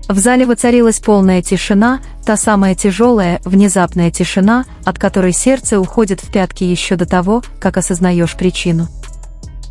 В зале воцарилась полная тишина, та самая тяжелая, внезапная тишина, от которой сердце уходит в пятки еще до того, как осознаешь причину.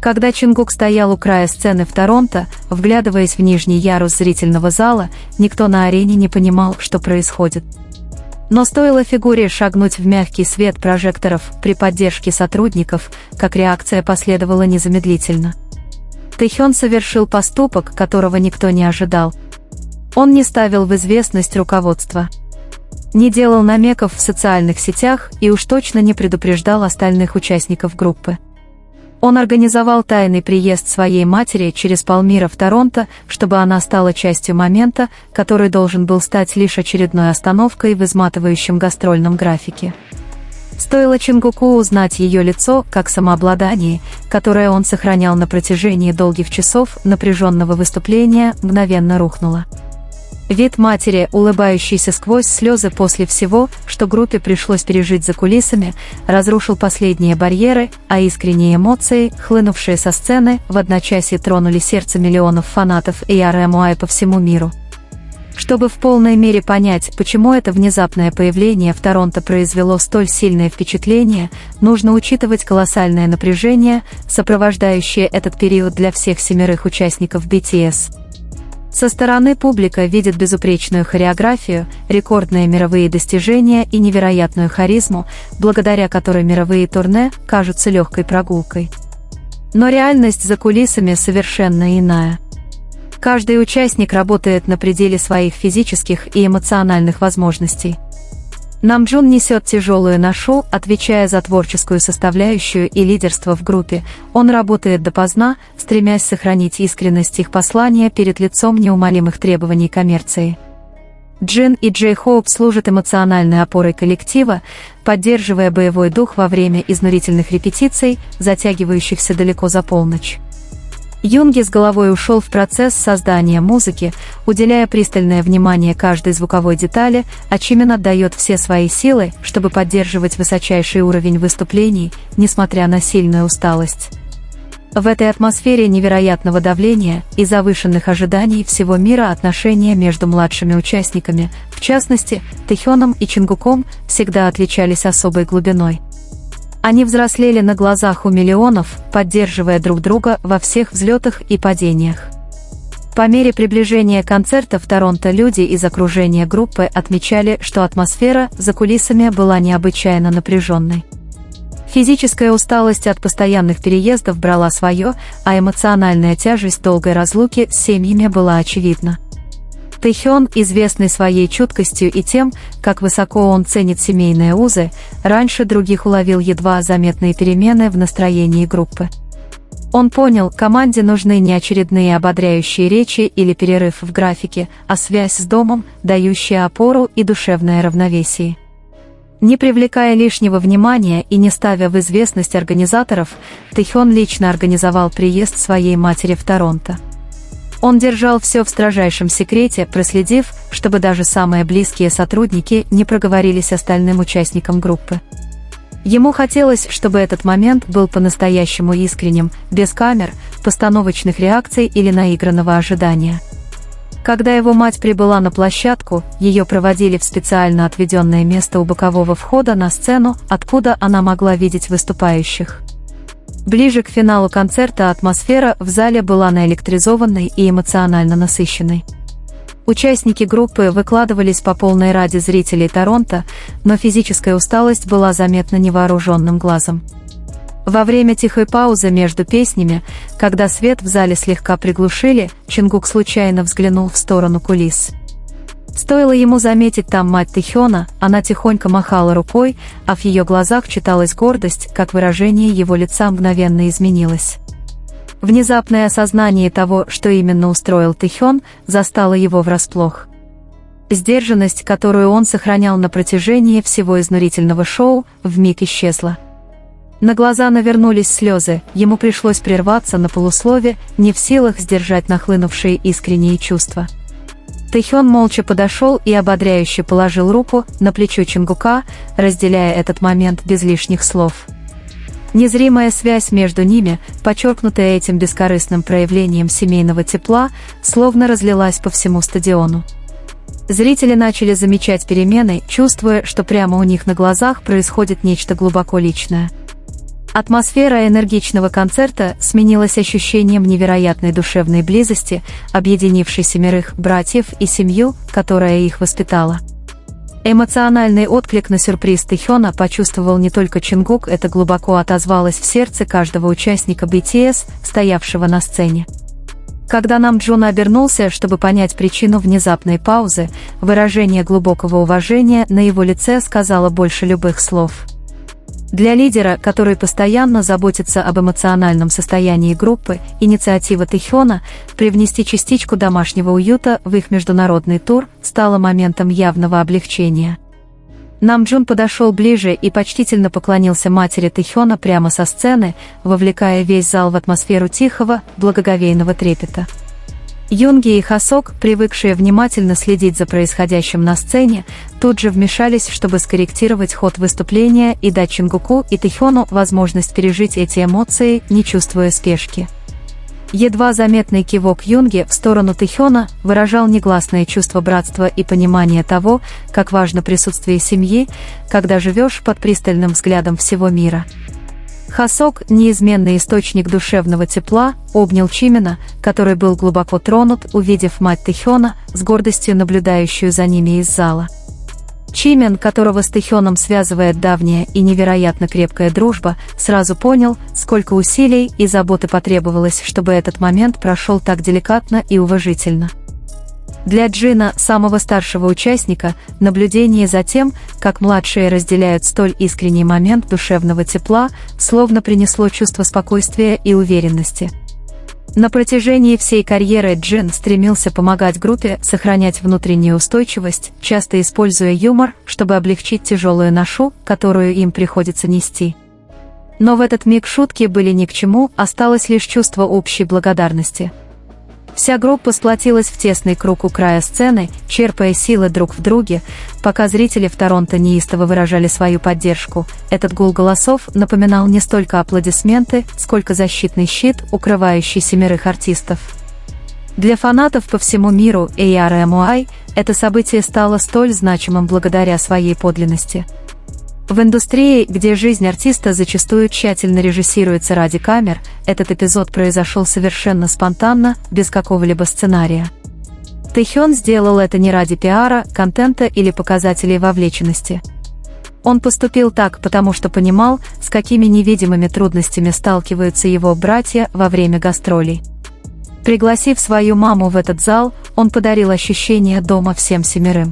Когда Чингук стоял у края сцены в Торонто, вглядываясь в нижний ярус зрительного зала, никто на арене не понимал, что происходит. Но стоило фигуре шагнуть в мягкий свет прожекторов при поддержке сотрудников, как реакция последовала незамедлительно. Тэхён совершил поступок, которого никто не ожидал. Он не ставил в известность руководство, не делал намеков в социальных сетях и уж точно не предупреждал остальных участников группы. Он организовал тайный приезд своей матери через полмира в Торонто, чтобы она стала частью момента, который должен был стать лишь очередной остановкой в изматывающем гастрольном графике. Стоило Чингуку узнать ее лицо, как самообладание, которое он сохранял на протяжении долгих часов напряженного выступления, мгновенно рухнуло. Вид матери, улыбающейся сквозь слезы после всего, что группе пришлось пережить за кулисами, разрушил последние барьеры, а искренние эмоции, хлынувшие со сцены, в одночасье тронули сердце миллионов фанатов ARMY по всему миру. Чтобы в полной мере понять, почему это внезапное появление в Торонто произвело столь сильное впечатление, нужно учитывать колоссальное напряжение, сопровождающее этот период для всех 7 участников BTS. Со стороны публика видит безупречную хореографию, рекордные мировые достижения и невероятную харизму, благодаря которой мировые турне кажутся легкой прогулкой. Но реальность за кулисами совершенно иная. Каждый участник работает на пределе своих физических и эмоциональных возможностей. Намджун несет тяжелую ношу, отвечая за творческую составляющую и лидерство в группе. Он работает допоздна, стремясь сохранить искренность их послания перед лицом неумолимых требований коммерции. Джин и Джей Хоуп служат эмоциональной опорой коллектива, поддерживая боевой дух во время изнурительных репетиций, затягивающихся далеко за полночь. Юнги с головой ушел в процесс создания музыки, уделяя пристальное внимание каждой звуковой детали, а Чимин отдает все свои силы, чтобы поддерживать высочайший уровень выступлений, несмотря на сильную усталость. В этой атмосфере невероятного давления и завышенных ожиданий всего мира отношения между младшими участниками, в частности, Тэхёном и Чингуком, всегда отличались особой глубиной. Они взрослели на глазах у миллионов, поддерживая друг друга во всех взлетах и падениях. По мере приближения концерта в Торонто люди из окружения группы отмечали, что атмосфера за кулисами была необычайно напряженной. Физическая усталость от постоянных переездов брала свое, а эмоциональная тяжесть долгой разлуки с семьями была очевидна. Тэхён, известный своей чуткостью и тем, как высоко он ценит семейные узы, раньше других уловил едва заметные перемены в настроении группы. Он понял, команде нужны не очередные ободряющие речи или перерыв в графике, а связь с домом, дающая опору и душевное равновесие. Не привлекая лишнего внимания и не ставя в известность организаторов, Тэхён лично организовал приезд своей матери в Торонто. Он держал все в строжайшем секрете, проследив, чтобы даже самые близкие сотрудники не проговорились остальным участникам группы. Ему хотелось, чтобы этот момент был по-настоящему искренним, без камер, постановочных реакций или наигранного ожидания. Когда его мать прибыла на площадку, ее проводили в специально отведенное место у бокового входа на сцену, откуда она могла видеть выступающих. Ближе к финалу концерта атмосфера в зале была наэлектризованной и эмоционально насыщенной. Участники группы выкладывались по полной ради зрителей Торонто, но физическая усталость была заметна невооруженным глазом. Во время тихой паузы между песнями, когда свет в зале слегка приглушили, Чингук случайно взглянул в сторону кулис. Стоило ему заметить там мать Тэхёна, она тихонько махала рукой, а в ее глазах читалась гордость, как выражение его лица мгновенно изменилось. Внезапное осознание того, что именно устроил Тэхён, застало его врасплох. Сдержанность, которую он сохранял на протяжении всего изнурительного шоу, вмиг исчезла. На глаза навернулись слезы, ему пришлось прерваться на полуслове, не в силах сдержать нахлынувшие искренние чувства. Тэхён молча подошел и ободряюще положил руку на плечо Чингука, разделяя этот момент без лишних слов. Незримая связь между ними, подчеркнутая этим бескорыстным проявлением семейного тепла, словно разлилась по всему стадиону. Зрители начали замечать перемены, чувствуя, что прямо у них на глазах происходит нечто глубоко личное. Атмосфера энергичного концерта сменилась ощущением невероятной душевной близости, объединившей 7 братьев и семью, которая их воспитала. Эмоциональный отклик на сюрприз Тэхёна почувствовал не только Чингук, это глубоко отозвалось в сердце каждого участника BTS, стоявшего на сцене. Когда Намджун обернулся, чтобы понять причину внезапной паузы, выражение глубокого уважения на его лице сказало больше любых слов. Для лидера, который постоянно заботится об эмоциональном состоянии группы, инициатива Тэхёна привнести частичку домашнего уюта в их международный тур стала моментом явного облегчения. Намджун подошел ближе и почтительно поклонился матери Тэхёна прямо со сцены, вовлекая весь зал в атмосферу тихого, благоговейного трепета. Юнги и Хасок, привыкшие внимательно следить за происходящим на сцене, тут же вмешались, чтобы скорректировать ход выступления и дать Чингуку и Тэхёну возможность пережить эти эмоции, не чувствуя спешки. Едва заметный кивок Юнги в сторону Тэхёна выражал негласное чувство братства и понимания того, как важно присутствие семьи, когда живешь под пристальным взглядом всего мира. Хасок, неизменный источник душевного тепла, обнял Чимена, который был глубоко тронут, увидев мать Тэхёна, с гордостью наблюдающую за ними из зала. Чимен, которого с Тэхёном связывает давняя и невероятно крепкая дружба, сразу понял, сколько усилий и заботы потребовалось, чтобы этот момент прошел так деликатно и уважительно. Для Джина, самого старшего участника, наблюдение за тем, как младшие разделяют столь искренний момент душевного тепла, словно принесло чувство спокойствия и уверенности. На протяжении всей карьеры Джин стремился помогать группе сохранять внутреннюю устойчивость, часто используя юмор, чтобы облегчить тяжелую ношу, которую им приходится нести. Но в этот миг шутки были ни к чему, осталось лишь чувство общей благодарности. Вся группа сплотилась в тесный круг у края сцены, черпая силы друг в друге, пока зрители в Торонто неистово выражали свою поддержку. Этот гул голосов напоминал не столько аплодисменты, сколько защитный щит, укрывающий 7 артистов. Для фанатов по всему миру ARMY это событие стало столь значимым благодаря своей подлинности. В индустрии, где жизнь артиста зачастую тщательно режиссируется ради камер, этот эпизод произошел совершенно спонтанно, без какого-либо сценария. Тэхён сделал это не ради пиара, контента или показателей вовлеченности. Он поступил так, потому что понимал, с какими невидимыми трудностями сталкиваются его братья во время гастролей. Пригласив свою маму в этот зал, он подарил ощущение дома всем 7.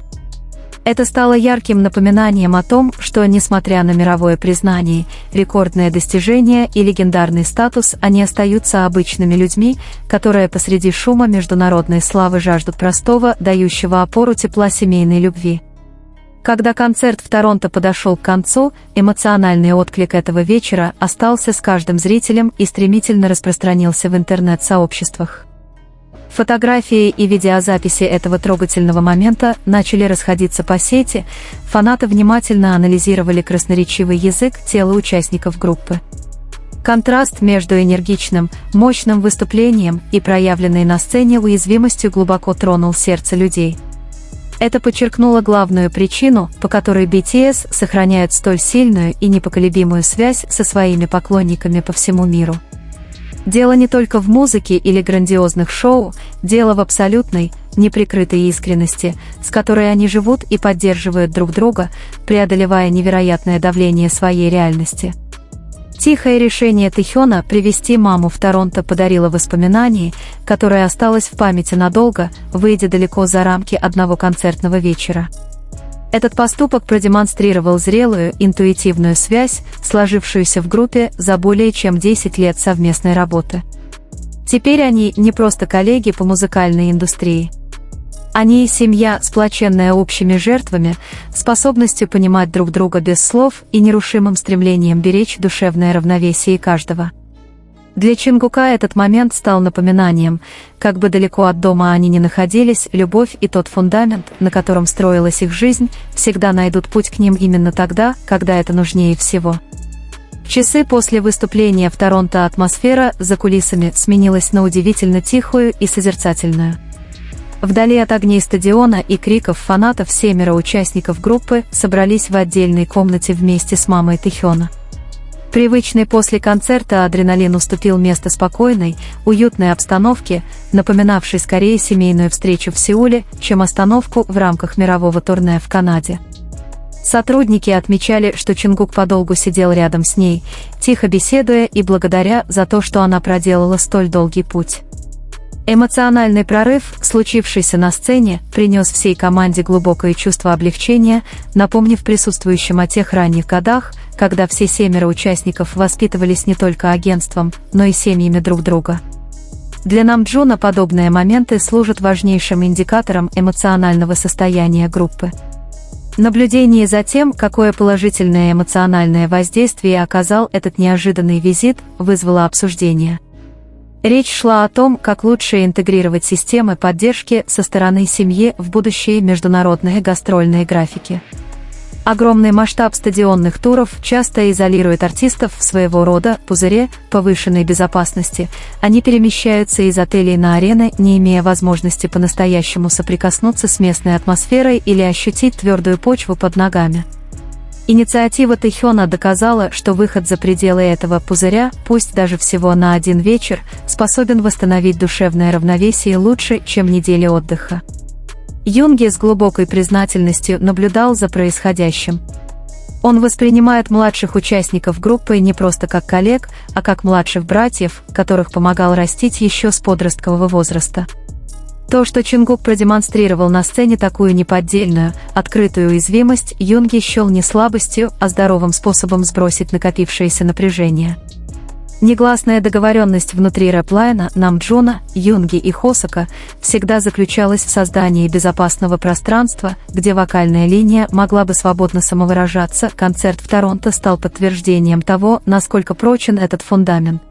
Это стало ярким напоминанием о том, что, несмотря на мировое признание, рекордное достижение и легендарный статус, они остаются обычными людьми, которые посреди шума международной славы жаждут простого, дающего опору тепла семейной любви. Когда концерт в Торонто подошел к концу, эмоциональный отклик этого вечера остался с каждым зрителем и стремительно распространился в интернет-сообществах. Фотографии и видеозаписи этого трогательного момента начали расходиться по сети, фанаты внимательно анализировали красноречивый язык тела участников группы. Контраст между энергичным, мощным выступлением и проявленной на сцене уязвимостью глубоко тронул сердце людей. Это подчеркнуло главную причину, по которой BTS сохраняют столь сильную и непоколебимую связь со своими поклонниками по всему миру. Дело не только в музыке или грандиозных шоу, дело в абсолютной, неприкрытой искренности, с которой они живут и поддерживают друг друга, преодолевая невероятное давление своей реальности. Тихое решение Тэхёна привезти маму в Торонто подарило воспоминание, которое осталось в памяти надолго, выйдя далеко за рамки одного концертного вечера. Этот поступок продемонстрировал зрелую, интуитивную связь, сложившуюся в группе за более чем 10 лет совместной работы. Теперь они не просто коллеги по музыкальной индустрии. Они семья, сплоченная общими жертвами, способностью понимать друг друга без слов и нерушимым стремлением беречь душевное равновесие каждого. Для Чингука этот момент стал напоминанием, как бы далеко от дома они ни находились, любовь и тот фундамент, на котором строилась их жизнь, всегда найдут путь к ним именно тогда, когда это нужнее всего. В часы после выступления в Торонто атмосфера за кулисами сменилась на удивительно тихую и созерцательную. Вдали от огней стадиона и криков фанатов 7 участников группы собрались в отдельной комнате вместе с мамой Тэхёна. Привычный после концерта адреналин уступил место спокойной, уютной обстановке, напоминавшей скорее семейную встречу в Сеуле, чем остановку в рамках мирового турне в Канаде. Сотрудники отмечали, что Чонгук подолгу сидел рядом с ней, тихо беседуя и благодаря за то, что она проделала столь долгий путь. Эмоциональный прорыв, случившийся на сцене, принес всей команде глубокое чувство облегчения, напомнив присутствующим о тех ранних годах, когда все 7 участников воспитывались не только агентством, но и семьями друг друга. Для Намджуна подобные моменты служат важнейшим индикатором эмоционального состояния группы. Наблюдение за тем, какое положительное эмоциональное воздействие оказал этот неожиданный визит, вызвало обсуждение. Речь шла о том, как лучше интегрировать системы поддержки со стороны семьи в будущие международные гастрольные графики. Огромный масштаб стадионных туров часто изолирует артистов в своего рода пузыре повышенной безопасности. Они перемещаются из отелей на арены, не имея возможности по-настоящему соприкоснуться с местной атмосферой или ощутить твердую почву под ногами. Инициатива Тэхёна доказала, что выход за пределы этого пузыря, пусть даже всего на один вечер, способен восстановить душевное равновесие лучше, чем недели отдыха. Юнги с глубокой признательностью наблюдал за происходящим. Он воспринимает младших участников группы не просто как коллег, а как младших братьев, которых помогал растить еще с подросткового возраста. То, что Чонгук продемонстрировал на сцене такую неподдельную, открытую уязвимость, Юнги счел не слабостью, а здоровым способом сбросить накопившееся напряжение. Негласная договоренность внутри рэп-лайна Намджуна, Юнги и Хосока всегда заключалась в создании безопасного пространства, где вокальная линия могла бы свободно самовыражаться. Концерт в Торонто стал подтверждением того, насколько прочен этот фундамент.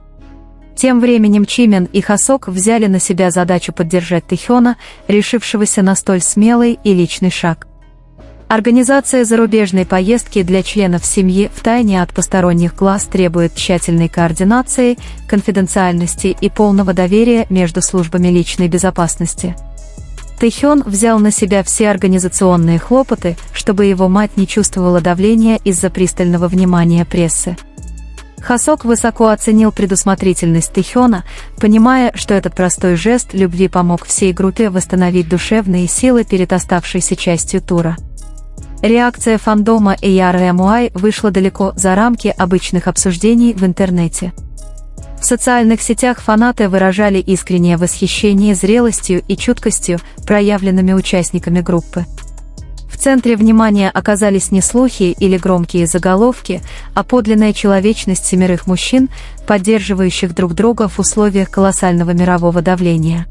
Тем временем Чимен и Хосок взяли на себя задачу поддержать Тэхёна, решившегося на столь смелый и личный шаг. Организация зарубежной поездки для членов семьи втайне от посторонних глаз требует тщательной координации, конфиденциальности и полного доверия между службами личной безопасности. Тэхён взял на себя все организационные хлопоты, чтобы его мать не чувствовала давления из-за пристального внимания прессы. Хосок высоко оценил предусмотрительность Тэхёна, понимая, что этот простой жест любви помог всей группе восстановить душевные силы перед оставшейся частью тура. Реакция фандома ARMY вышла далеко за рамки обычных обсуждений в интернете. В социальных сетях фанаты выражали искреннее восхищение зрелостью и чуткостью, проявленными участниками группы. В центре внимания оказались не слухи или громкие заголовки, а подлинная человечность 7 мужчин, поддерживающих друг друга в условиях колоссального мирового давления.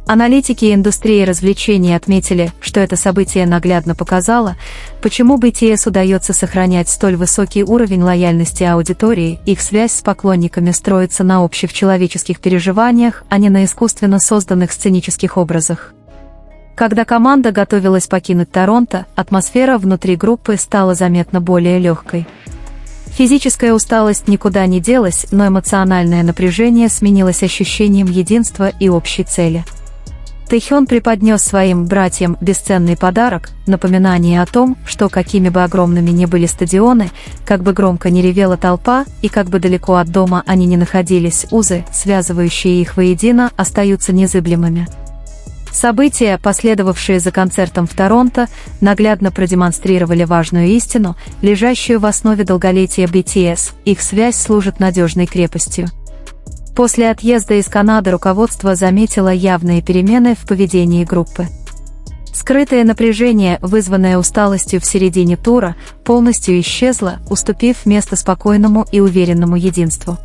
Аналитики индустрии развлечений отметили, что это событие наглядно показало, почему BTS удается сохранять столь высокий уровень лояльности аудитории, их связь с поклонниками строится на общих человеческих переживаниях, а не на искусственно созданных сценических образах. Когда команда готовилась покинуть Торонто, атмосфера внутри группы стала заметно более легкой. Физическая усталость никуда не делась, но эмоциональное напряжение сменилось ощущением единства и общей цели. Тэхён преподнес своим братьям бесценный подарок, напоминание о том, что какими бы огромными ни были стадионы, как бы громко ни ревела толпа и как бы далеко от дома они ни находились, узы, связывающие их воедино, остаются незыблемыми. События, последовавшие за концертом в Торонто, наглядно продемонстрировали важную истину, лежащую в основе долголетия BTS, их связь служит надежной крепостью. После отъезда из Канады руководство заметило явные перемены в поведении группы. Скрытое напряжение, вызванное усталостью в середине тура, полностью исчезло, уступив место спокойному и уверенному единству.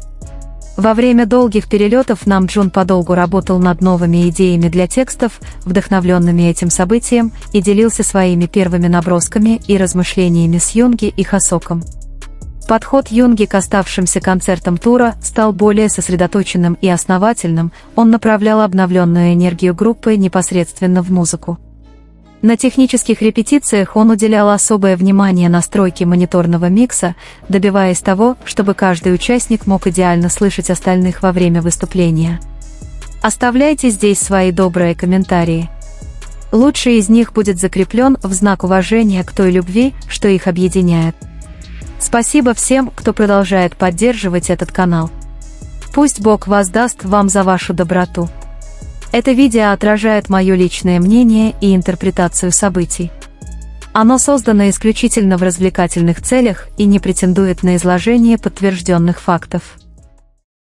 Во время долгих перелетов Намджун подолгу работал над новыми идеями для текстов, вдохновленными этим событием, и делился своими первыми набросками и размышлениями с Юнги и Хосоком. Подход Юнги к оставшимся концертам тура стал более сосредоточенным и основательным, он направлял обновленную энергию группы непосредственно в музыку. На технических репетициях он уделял особое внимание настройке мониторного микса, добиваясь того, чтобы каждый участник мог идеально слышать остальных во время выступления. Оставляйте здесь свои добрые комментарии. Лучший из них будет закреплен в знак уважения к той любви, что их объединяет. Спасибо всем, кто продолжает поддерживать этот канал. Пусть Бог воздаст вам за вашу доброту. Это видео отражает мое личное мнение и интерпретацию событий. Оно создано исключительно в развлекательных целях и не претендует на изложение подтвержденных фактов.